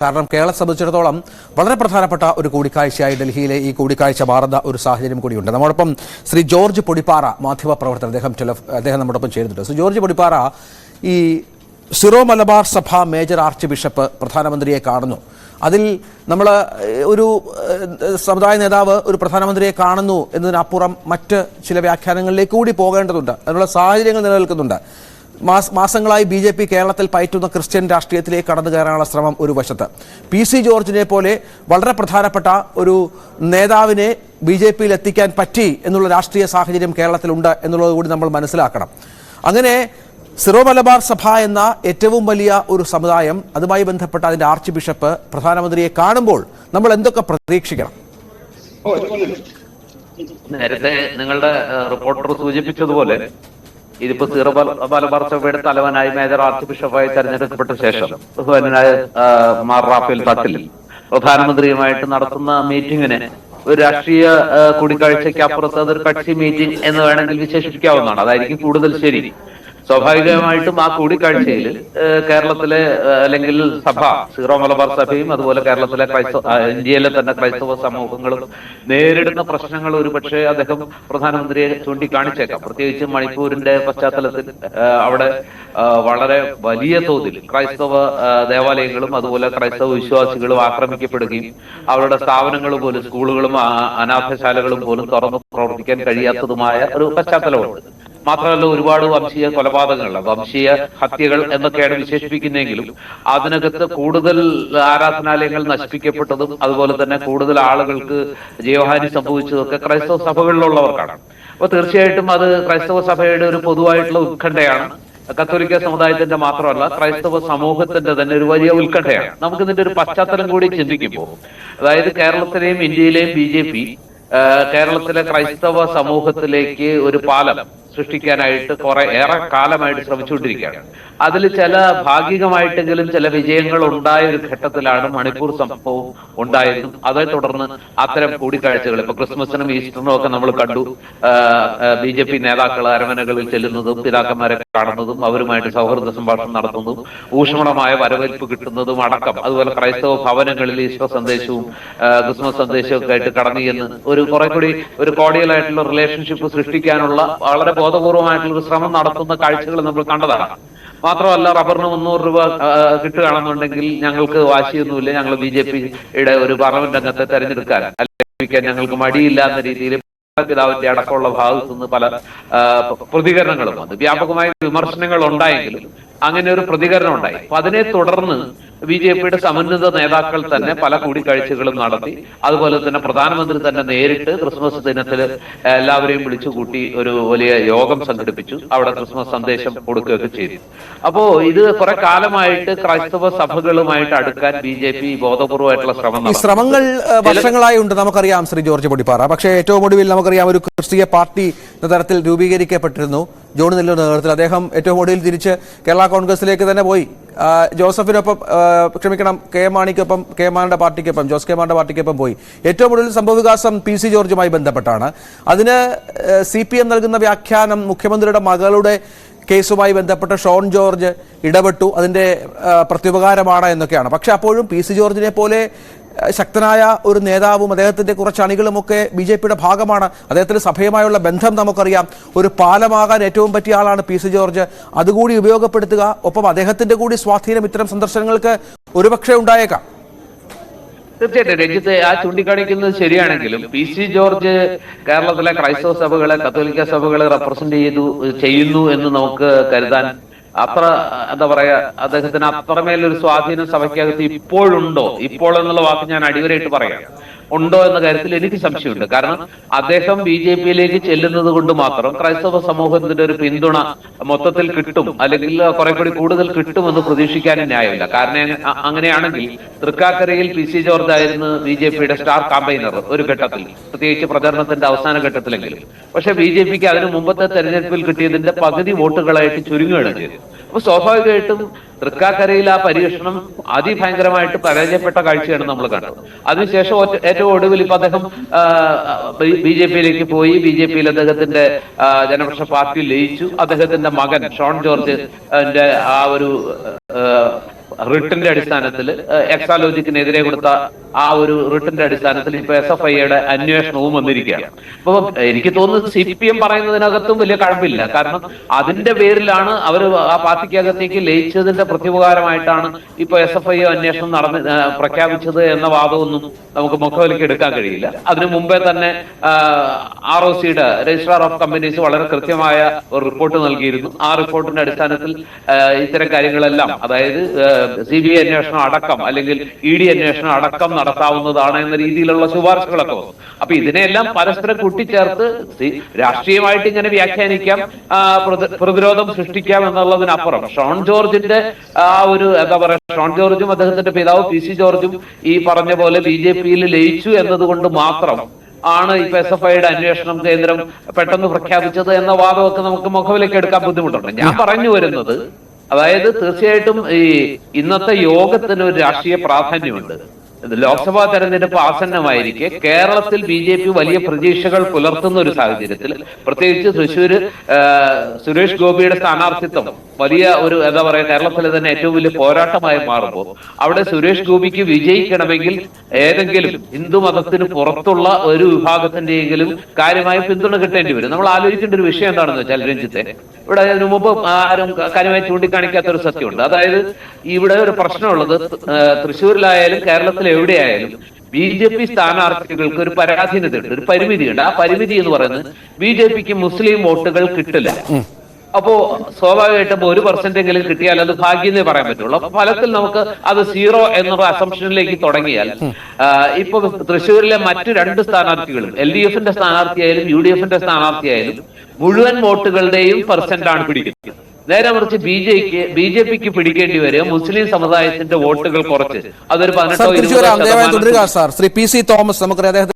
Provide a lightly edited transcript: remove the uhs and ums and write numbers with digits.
കാരണം കേരളത്തെ സംബന്ധിച്ചിടത്തോളം വളരെ പ്രധാനപ്പെട്ട ഒരു കൂടിക്കാഴ്ചയായി ഡൽഹിയിലെ ഈ കൂടിക്കാഴ്ച മാറുന്ന ഒരു സാഹചര്യം കൂടിയുണ്ട്. നമ്മോടൊപ്പം ശ്രീ ജോർജ് പൊടിപ്പാറ, മാധ്യമപ്രവർത്തകർ, അദ്ദേഹം നമ്മോടൊപ്പം ചേരുന്നുണ്ട്. ശ്രീ ജോർജ് പൊടിപ്പാറ, ഈ സിറോ മലബാർ സഭ മേജർ ആർച്ച് ബിഷപ്പ് പ്രധാനമന്ത്രിയെ കാണുന്നു. അതിൽ നമ്മൾ ഒരു സമുദായ നേതാവ് ഒരു പ്രധാനമന്ത്രിയെ കാണുന്നു എന്നതിനപ്പുറം മറ്റ് ചില വ്യാഖ്യാനങ്ങളിലേക്ക് കൂടി പോകേണ്ടതുണ്ട്. അതിനുള്ള സാഹചര്യങ്ങൾ നിലനിൽക്കുന്നുണ്ട്. മാസങ്ങളായി ബി.ജെ.പി. കേരളത്തിൽ പയറ്റുന്ന ക്രിസ്ത്യൻ രാഷ്ട്രീയത്തിലേക്ക് കടന്നു കയറാനുള്ള ശ്രമം ഒരു വശത്ത്, പി.സി. ജോർജിനെ പോലെ വളരെ പ്രധാനപ്പെട്ട ഒരു നേതാവിനെ ബി.ജെ.പിയിൽ എത്തിക്കാൻ പറ്റി എന്നുള്ള രാഷ്ട്രീയ സാഹചര്യം കേരളത്തിലുണ്ട് എന്നുള്ളത് കൂടി നമ്മൾ മനസ്സിലാക്കണം. അങ്ങനെ സിറോ മലബാർ സഭ എന്ന ഏറ്റവും വലിയ ഒരു സമുദായം, അതുമായി ബന്ധപ്പെട്ട അതിൻ്റെ ആർച്ച് ബിഷപ്പ് പ്രധാനമന്ത്രിയെ കാണുമ്പോൾ നമ്മൾ എന്തൊക്കെ പ്രതീക്ഷിക്കണം? നേരത്തെ നിങ്ങളുടെ റിപ്പോർട്ടർ സൂചിപ്പിച്ചതുപോലെ ഇതിപ്പോ സിറോ മലബാർ സഭയുടെ തലവനായി മേജർ ആർച്ച് ബിഷപ്പായി തെരഞ്ഞെടുക്കപ്പെട്ട ശേഷം ബഹുമാന്യനായ മാർ റാഫേൽ തട്ടിൽ പ്രധാനമന്ത്രിയുമായിട്ട് നടത്തുന്ന മീറ്റിംഗിന് ഒരു രാഷ്ട്രീയ കൂടിക്കാഴ്ചയ്ക്ക് അപ്പുറത്ത് അതൊരു കക്ഷി മീറ്റിംഗ് എന്ന് വേണമെങ്കിൽ വിശേഷിപ്പിക്കാവുന്നതാണ്. അതായിരിക്കും കൂടുതൽ ശരി. സ്വാഭാവികമായിട്ടും ആ കൂടിക്കാഴ്ചയിൽ കേരളത്തിലെ അല്ലെങ്കിൽ സഭ, സീറോ മലബാർ സഭയും അതുപോലെ കേരളത്തിലെ ഇന്ത്യയിലെ തന്നെ ക്രൈസ്തവ സമൂഹങ്ങളും നേരിടുന്ന പ്രശ്നങ്ങൾ ഒരുപക്ഷെ അദ്ദേഹം പ്രധാനമന്ത്രിയെ ചൂണ്ടിക്കാണിച്ചേക്കാം. പ്രത്യേകിച്ച് മണിപ്പൂരിന്റെ പശ്ചാത്തലത്തിൽ അവിടെ വളരെ വലിയ തോതിൽ ക്രൈസ്തവ ദേവാലയങ്ങളും അതുപോലെ ക്രൈസ്തവ വിശ്വാസികളും ആക്രമിക്കപ്പെടുകയും അവരുടെ സ്ഥാപനങ്ങൾ പോലും, സ്കൂളുകളും അനാഥശാലകളും പോലും തുറന്നു പ്രവർത്തിക്കാൻ കഴിയാത്തതുമായ ഒരു പശ്ചാത്തലമുണ്ട്. മാത്രമല്ല, ഒരുപാട് വംശീയ കൊലപാതകങ്ങൾ, വംശീയ ഹത്യകൾ എന്നൊക്കെയാണ് വിശേഷിപ്പിക്കുന്നതെങ്കിലും അതിനകത്ത് കൂടുതൽ ആരാധനാലയങ്ങൾ നശിപ്പിക്കപ്പെട്ടതും അതുപോലെ തന്നെ കൂടുതൽ ആളുകൾക്ക് ജീവഹാനി സംഭവിച്ചതൊക്കെ ക്രൈസ്തവ സഭകളിലുള്ളവർക്കാണ്. അപ്പൊ തീർച്ചയായിട്ടും അത് ക്രൈസ്തവ സഭയുടെ ഒരു പൊതുവായിട്ടുള്ള ഉത്കണ്ഠയാണ്. കത്തോലിക്ക സമുദായത്തിന്റെ മാത്രമല്ല, ക്രൈസ്തവ സമൂഹത്തിന്റെ തന്നെ ഒരു വലിയ ഉത്കണ്ഠയാണ്. നമുക്ക് ഇതിന്റെ ഒരു പശ്ചാത്തലം കൂടി ചിന്തിക്കുമ്പോൾ, അതായത് കേരളത്തിലെയും ഇന്ത്യയിലെയും ബി.ജെ.പി. കേരളത്തിലെ ക്രൈസ്തവ സമൂഹത്തിലേക്ക് ഒരു പാലം സൃഷ്ടിക്കാനായിട്ട് ഏറെ കാലമായിട്ട് ശ്രമിച്ചുകൊണ്ടിരിക്കുകയാണ്. അതിൽ ചില ഭാഗികമായിട്ടെങ്കിലും ചില വിജയങ്ങൾ ഉണ്ടായ ഒരു ഘട്ടത്തിലാണ് മണിപ്പൂർ സംഭവം ഉണ്ടായതും അതേ തുടർന്ന് അത്തരം കൂടിക്കാഴ്ചകൾ, ഇപ്പൊ ക്രിസ്മസിനും ഈസ്റ്ററിനും ഒക്കെ നമ്മൾ കണ്ടു ബി.ജെ.പി. നേതാക്കൾ അരമനകളിൽ ചെല്ലുന്നതും പിതാക്കന്മാരെ കാണുന്നതും അവരുമായിട്ട് സൗഹൃദ സംഭാഷണം നടത്തുന്നതും ഊഷ്മളമായ വരവേൽപ്പ് കിട്ടുന്നതും അടക്കം, അതുപോലെ ക്രൈസ്തവ ഭവനങ്ങളിൽ ഈസ്റ്റർ സന്ദേശവും ക്രിസ്മസ് സന്ദേശവും ഒക്കെ ആയിട്ട് കടന്നു ചെന്ന് ഒരു കുറെ കൂടി ഒരു കോർഡിയലായിട്ടുള്ള റിലേഷൻഷിപ്പ് സൃഷ്ടിക്കാനുള്ള വളരെ ബോധപൂർവമായിട്ടുള്ള ഒരു ശ്രമം നടത്തുന്ന കാഴ്ചകൾ നമ്മൾ കണ്ടതാണ്. മാത്രമല്ല, റബ്ബറിന് 300 രൂപ കിട്ടുകയാണെന്നുണ്ടെങ്കിൽ ഞങ്ങൾക്ക് വാശിയൊന്നുമില്ല, ഞങ്ങൾ ബി.ജെ.പിയുടെ ഒരു പാർലമെന്റ് അംഗത്തെ തെരഞ്ഞെടുക്കാൻ അല്ലെങ്കിൽ ഞങ്ങൾക്ക് മടിയില്ല എന്ന രീതിയിൽ പിതാവിന്റെ അടക്കമുള്ള ഭാഗത്തു നിന്ന് പല പ്രതികരണങ്ങളും വന്നു. വ്യാപകമായ വിമർശനങ്ങൾ ഉണ്ടായെങ്കിലും അങ്ങനെ ഒരു പ്രതികരണം ഉണ്ടായി. അപ്പൊ അതിനെ തുടർന്ന് ബി.ജെ.പിയുടെ സമുന്നത നേതാക്കൾ തന്നെ പല കൂടിക്കാഴ്ചകളും നടത്തി. അതുപോലെ തന്നെ പ്രധാനമന്ത്രി തന്നെ നേരിട്ട് ക്രിസ്മസ് ദിനത്തിൽ എല്ലാവരെയും വിളിച്ചുകൂട്ടി ഒരു വലിയ യോഗം സംഘടിപ്പിച്ചു. അവിടെ ക്രിസ്മസ് സന്ദേശം കൊടുക്കുകയൊക്കെ ചെയ്തു. അപ്പോ ഇത് കുറെ കാലമായിട്ട് ക്രൈസ്തവ സഭകളുമായിട്ട് അടുക്കാൻ ബി.ജെ.പി. ബോധപൂർവമായിട്ടുള്ള ശ്രമങ്ങൾ വർഷങ്ങളായി ഉണ്ട്, നമുക്കറിയാം ശ്രീ ജോർജ് പൊടിപ്പാറ. പക്ഷേ ഏറ്റവും ഒടുവിൽ നമുക്കറിയാം ഒരു ക്രിസ്തീയ പാർട്ടി എന്ന തരത്തിൽ രൂപീകരിക്കപ്പെട്ടിരുന്നു ജോൺ നെല്ലൂരിന്റെ നേതൃത്വത്തിൽ. അദ്ദേഹം ഏറ്റവും ഒടുവിൽ തിരിച്ച് കേരള കോൺഗ്രസിലേക്ക് തന്നെ പോയി. ജോസഫിനൊപ്പം, കെ മാണിക്കൊപ്പം, ജോസ് കെ മാണിയുടെ പാർട്ടിക്കൊപ്പം പോയി. ഏറ്റവും ഒടുവിൽ സംഭവവികാസം പി.സി. ജോർജുമായി ബന്ധപ്പെട്ടാണ്. അതിന് CPM നൽകുന്ന വ്യാഖ്യാനം മുഖ്യമന്ത്രിയുടെ മകളുടെ കേസുമായി ബന്ധപ്പെട്ട് ഷോൺ ജോർജ് ഇടപെട്ടു, അതിൻ്റെ പ്രത്യുപകാരമാണ് എന്നൊക്കെയാണ്. പക്ഷെ അപ്പോഴും പി.സി. ജോർജിനെ പോലെ ശക്തനായ ഒരു നേതാവും അദ്ദേഹത്തിന്റെ കുറച്ച് അണികളുമൊക്കെ ബി.ജെ.പിയുടെ ഭാഗമാണ്. അദ്ദേഹത്തിന്റെ സഭയുമായുള്ള ബന്ധം നമുക്കറിയാം. ഒരു പാലമാകാൻ ഏറ്റവും പറ്റിയ ആളാണ് പി.സി. ജോർജ്. അതുകൂടി ഉപയോഗപ്പെടുത്തുക, ഒപ്പം അദ്ദേഹത്തിന്റെ കൂടി സ്വാധീനം ഇത്തരം സന്ദർശനങ്ങൾക്ക് ഒരുപക്ഷെ ഉണ്ടായേക്കാം. തീർച്ചയായിട്ടും രഞ്ജിത്ത് ആ ചൂണ്ടിക്കാണിക്കുന്നത് ശരിയാണെങ്കിലും പി.സി. ജോർജ് കേരളത്തിലെ ക്രൈസ്തവ സഭകളെ, കത്തോലിക്ക സഭകളെ റെപ്രസെന്റ് ചെയ്യുന്നു എന്ന് നമുക്ക് കരുതാൻ അത്ര, എന്താ പറയാ, അദ്ദേഹത്തിന് അത്രമേലൊരു സ്വാധീനം സഭയ്ക്കകത്ത് ഇപ്പോഴുണ്ടോ? ഇപ്പോൾ എന്നുള്ള വാക്ക് ഞാൻ അടിവരായിട്ട് പറയാം. ഉണ്ടോ എന്ന കാര്യത്തിൽ എനിക്ക് സംശയമുണ്ട്. കാരണം അദ്ദേഹം ബി.ജെ.പിയിലേക്ക് ചെല്ലുന്നത് കൊണ്ട് മാത്രം ക്രൈസ്തവ സമൂഹത്തിന്റെ ഒരു പിന്തുണ മൊത്തത്തിൽ കിട്ടും, അല്ലെങ്കിൽ കുറെ കൂടി കൂടുതൽ കിട്ടുമെന്ന് പ്രതീക്ഷിക്കാനും ന്യായമില്ല. കാരണം അങ്ങനെയാണെങ്കിൽ തൃക്കാക്കരയിൽ പി.സി. ജോർജ് ആയിരുന്നു ബി.ജെ.പിയുടെ സ്റ്റാർ കാമ്പയിനർ ഒരു ഘട്ടത്തിൽ, പ്രത്യേകിച്ച് പ്രചരണത്തിന്റെ അവസാന ഘട്ടത്തിലെങ്കിലും. പക്ഷെ ബി.ജെ.പിക്ക് അതിന് മുമ്പത്തെ തെരഞ്ഞെടുപ്പിൽ കിട്ടിയതിന്റെ പകുതി വോട്ടുകളായിട്ട് ചുരുങ്ങുകയാണ് ചെയ്തത്. അപ്പൊ സ്വാഭാവികമായിട്ടും തൃക്കാക്കരയിൽ ആ പരീക്ഷണം അതിഭയങ്കരമായിട്ട് പരാജയപ്പെട്ട കാഴ്ചയാണ് നമ്മൾ കണ്ടത്. അതിനുശേഷം ഏറ്റവും ഒടുവിൽ ഇപ്പൊ അദ്ദേഹം ബി.ജെ.പിയിലേക്ക് പോയി. ബി.ജെ.പിയിൽ അദ്ദേഹത്തിന്റെ ജനപക്ഷ പാർട്ടി ലയിച്ചു. അദ്ദേഹത്തിന്റെ മകൻ ഷോൺ ജോർജ് ആ ഒരു റിട്ടിന്റെ അടിസ്ഥാനത്തിൽ എക്സാലോജിക്കിനെതിരെ കൊടുത്ത ആ ഒരു റിട്ടിന്റെ അടിസ്ഥാനത്തിൽ ഇപ്പൊ SFIയുടെ അന്വേഷണവും വന്നിരിക്കുകയാണ്. അപ്പൊ എനിക്ക് തോന്നുന്നത് CPM പറയുന്നതിനകത്തും വലിയ കഴമ്പില്ല. കാരണം അതിന്റെ പേരിലാണ് അവർ ആ പാർട്ടിക്കകത്തേക്ക് ലയിച്ചതിന്റെ പ്രത്യുപകാരമായിട്ടാണ് ഇപ്പൊ SFI അന്വേഷണം പ്രഖ്യാപിച്ചത് എന്ന വാദമൊന്നും നമുക്ക് മുഖവിലേക്ക് എടുക്കാൻ കഴിയില്ല. അതിനു മുമ്പേ തന്നെ ROCയുടെ രജിസ്ട്രാർ ഓഫ് കമ്പനീസ് വളരെ കൃത്യമായ ഒരു റിപ്പോർട്ട് നൽകിയിരുന്നു. ആ റിപ്പോർട്ടിന്റെ അടിസ്ഥാനത്തിൽ ഇത്തരം കാര്യങ്ങളെല്ലാം, അതായത് CBI അന്വേഷണം അടക്കം അല്ലെങ്കിൽ ED അന്വേഷണം അടക്കം നടത്താവുന്നതാണ് എന്ന രീതിയിലുള്ള ശുപാർശകളൊക്കെ വന്നു. അപ്പൊ ഇതിനെല്ലാം പരസ്പരം കൂട്ടിച്ചേർത്ത് രാഷ്ട്രീയമായിട്ട് ഇങ്ങനെ വ്യാഖ്യാനിക്കാം, പ്രതിരോധം സൃഷ്ടിക്കാം എന്നുള്ളതിനപ്പുറം ഷോൺ ജോർജിന്റെ ആ ഒരു എന്താ പറയുക, ഷോൺ ജോർജും അദ്ദേഹത്തിന്റെ പിതാവ് PC ജോർജും ഈ പറഞ്ഞ പോലെ BJPയിൽ ലയിച്ചു എന്നതുകൊണ്ട് മാത്രം ആണ് ഇപ്പൊ SFIയുടെ അന്വേഷണം കേന്ദ്രം പെട്ടെന്ന് പ്രഖ്യാപിച്ചത് എന്ന വാദമൊക്കെ നമുക്ക് മുഖവിലേക്ക് എടുക്കാൻ ബുദ്ധിമുട്ടുണ്ട്. ഞാൻ പറഞ്ഞു വരുന്നത്, അതായത് തീർച്ചയായിട്ടും ഈ ഇന്നത്തെ യോഗത്തിന് ഒരു രാഷ്ട്രീയ പ്രാധാന്യമുണ്ട്. ലോക്സഭാ തെരഞ്ഞെടുപ്പ് ആസന്നമായിരിക്കെ കേരളത്തിൽ BJP വലിയ പ്രതീക്ഷകൾ പുലർത്തുന്ന ഒരു സാഹചര്യത്തിൽ, പ്രത്യേകിച്ച് തൃശ്ശൂര് സുരേഷ് ഗോപിയുടെ സ്ഥാനാർത്ഥിത്വം വലിയ ഒരു എന്താ പറയുക, കേരളത്തിലെ തന്നെ ഏറ്റവും വലിയ പോരാട്ടമായി മാറുമ്പോൾ അവിടെ സുരേഷ് ഗോപിക്ക് വിജയിക്കണമെങ്കിൽ ഏതെങ്കിലും ഹിന്ദു മതത്തിന് പുറത്തുള്ള ഒരു വിഭാഗത്തിന്റെയെങ്കിലും കാര്യമായ പിന്തുണ കിട്ടേണ്ടി വരും. നമ്മൾ ആലോചിക്കേണ്ട ഒരു വിഷയം എന്താണെന്ന് വെച്ചാൽ, രഞ്ജിത്തെ, ഇവിടെ അതിനു മുമ്പ് ആരും കാര്യമായി ചൂണ്ടിക്കാണിക്കാത്ത ഒരു സത്യമുണ്ട്. അതായത് ഇവിടെ ഒരു പ്രശ്നമുള്ളത്, തൃശ്ശൂരിലായാലും കേരളത്തിൽ എവിടെയായാലും BJP സ്ഥാനാർത്ഥികൾക്ക് ഒരു പരാധീനതയുണ്ട്, ഒരു പരിമിതിയുണ്ട്. ആ പരിമിതി എന്ന് പറയുന്നത് BJPക്ക് മുസ്ലിം വോട്ടുകൾ കിട്ടില്ല. അപ്പോ സ്വാഭാവികമായിട്ടും 1% കിട്ടിയാൽ അത് ഭാഗ്യമേ പറയാൻ പറ്റുള്ളൂ. അപ്പൊ ഫലത്തിൽ നമുക്ക് അത് 0 എന്നുള്ള അസംഷനിലേക്ക് തുടങ്ങിയാൽ, ഇപ്പൊ തൃശ്ശൂരിലെ മറ്റു 2 സ്ഥാനാർത്ഥികളും LDFന്റെ സ്ഥാനാർത്ഥിയായാലും UDFന്റെ സ്ഥാനാർത്ഥിയായാലും മുഴുവൻ വോട്ടുകളുടെയും % പിടിക്കുന്നത്. നേരെ മറിച്ച് BJPക്ക് പിടിക്കേണ്ടി വരും മുസ്ലിം സമുദായത്തിന്റെ വോട്ടുകൾ കുറച്ച്, അതൊരു 18-20%. ശ്രീ PC തോമസ്, നമുക്കറിയാം